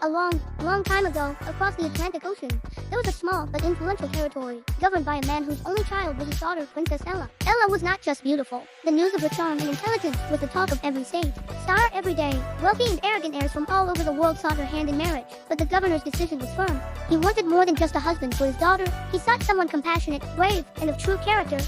long time ago, across the Atlantic Ocean, there was a small but influential territory, governed by a man whose only child was his daughter, Princess Ella. Ella was not just beautiful. The news of her charm and intelligence was the talk of every state. Star every day, wealthy and arrogant heirs from all over the world sought her hand in marriage, but the governor's decision was firm. He wanted more than just a husband for his daughter. He sought someone compassionate, brave, and of true character.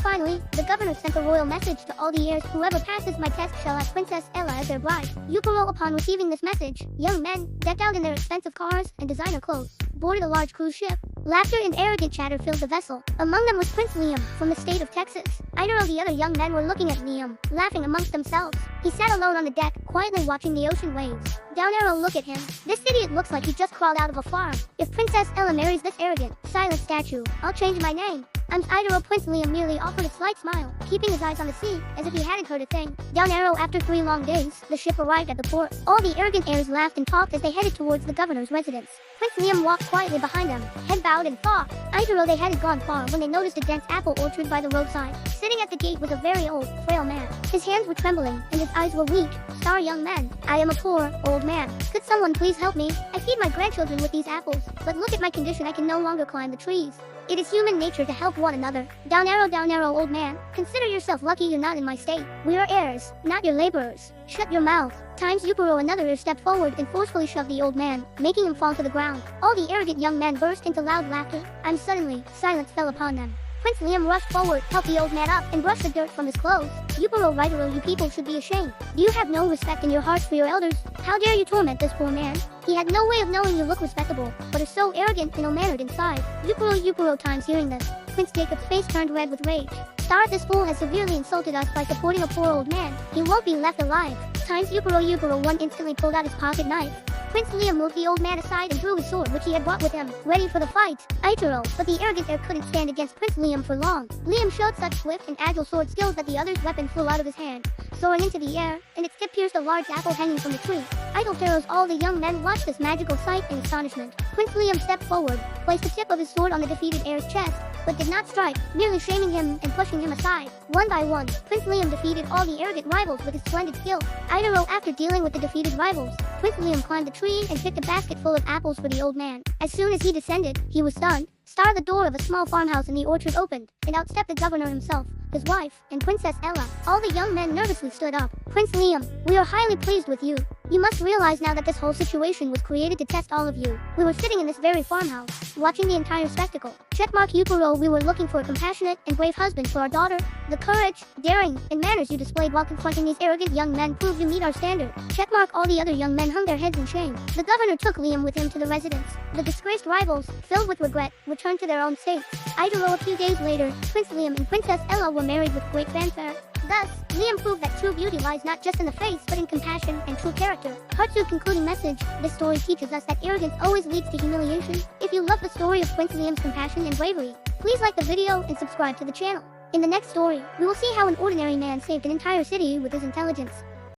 Finally, the governor sent a royal message to all the heirs: whoever passes my test shall have Princess Ella as their bride. Upon receiving this message, young men, decked out in their expensive cars and designer clothes, boarded a large cruise ship. Laughter and arrogant chatter filled the vessel. Among them was Prince Liam, from the state of Texas. The other young men were looking at Liam, laughing amongst themselves. He sat alone on the deck, quietly watching the ocean waves. Down arrow, look at him. This idiot looks like he just crawled out of a farm. If Princess Ella marries this arrogant, silent statue, I'll change my name. I'm Idaro. Prince Liam merely offered a slight smile, keeping his eyes on the sea, as if he hadn't heard a thing. Down arrow, after 3 long days, the ship arrived at the port. All the arrogant heirs laughed and talked as they headed towards the governor's residence. Prince Liam walked quietly behind them, head bowed and thought. Idaro. They hadn't gone far when they noticed a dense apple orchard by the roadside. Sitting at the gate was a very old, frail man. His hands were trembling, and his eyes were weak. Young man, I am a poor, old man. Could someone please help me? I feed my grandchildren with these apples, but look at my condition. I can no longer climb the trees. It is human nature to help one another. Down arrow, old man. Consider yourself lucky you're not in my state. We are heirs, not your laborers. Shut your mouth. Another heir stepped forward and forcefully shoved the old man, making him fall to the ground. All the arrogant young men burst into loud laughter. Suddenly, silence fell upon them. Prince Liam rushed forward, helped the old man up, and brushed the dirt from his clothes. Rightero, you people should be ashamed. Do you have no respect in your hearts for your elders? How dare you torment this poor man? He had no way of knowing you look respectable, but are so arrogant and ill-mannered inside. Times hearing this, Prince Jacob's face turned red with rage. This fool has severely insulted us by supporting a poor old man. He won't be left alive. One instantly pulled out his pocket knife. Prince Liam moved the old man aside and drew his sword, which he had brought with him, ready for the fight. But the arrogant heir couldn't stand against Prince Liam for long. Liam showed such swift and agile sword skills that the other's weapon flew out of his hand, soaring into the air, and its tip pierced a large apple hanging from the tree. All the young men watched this magical sight in astonishment. Prince Liam stepped forward, placed the tip of his sword on the defeated heir's chest, but did not strike, merely shaming him and pushing him aside. One by one, Prince Liam defeated all the arrogant rivals with his splendid skill. After dealing with the defeated rivals, Prince Liam climbed the tree and picked a basket full of apples for the old man. As soon as he descended, he was stunned. The door of a small farmhouse in the orchard opened, and out stepped the governor himself, his wife, and Princess Ella. All the young men nervously stood up. Prince Liam, we are highly pleased with you. You must realize now that this whole situation was created to test all of you. We were sitting in this very farmhouse, watching the entire spectacle. We were looking for a compassionate and brave husband for our daughter. The courage, daring, and manners you displayed while confronting these arrogant young men proved you meet our standard. All the other young men hung their heads in shame. The governor took Liam with him to the residence. The disgraced rivals, filled with regret, returned to their own states. A few days later, Prince Liam and Princess Ella were married with great fanfare. Thus, Liam proved that true beauty lies not just in the face, but in compassion and true character. Part 2 concluding message. This story teaches us that arrogance always leads to humiliation. If you love the story of Prince Liam's compassion and bravery, please like the video and subscribe to the channel. In the next story, we will see how an ordinary man saved an entire city with his intelligence.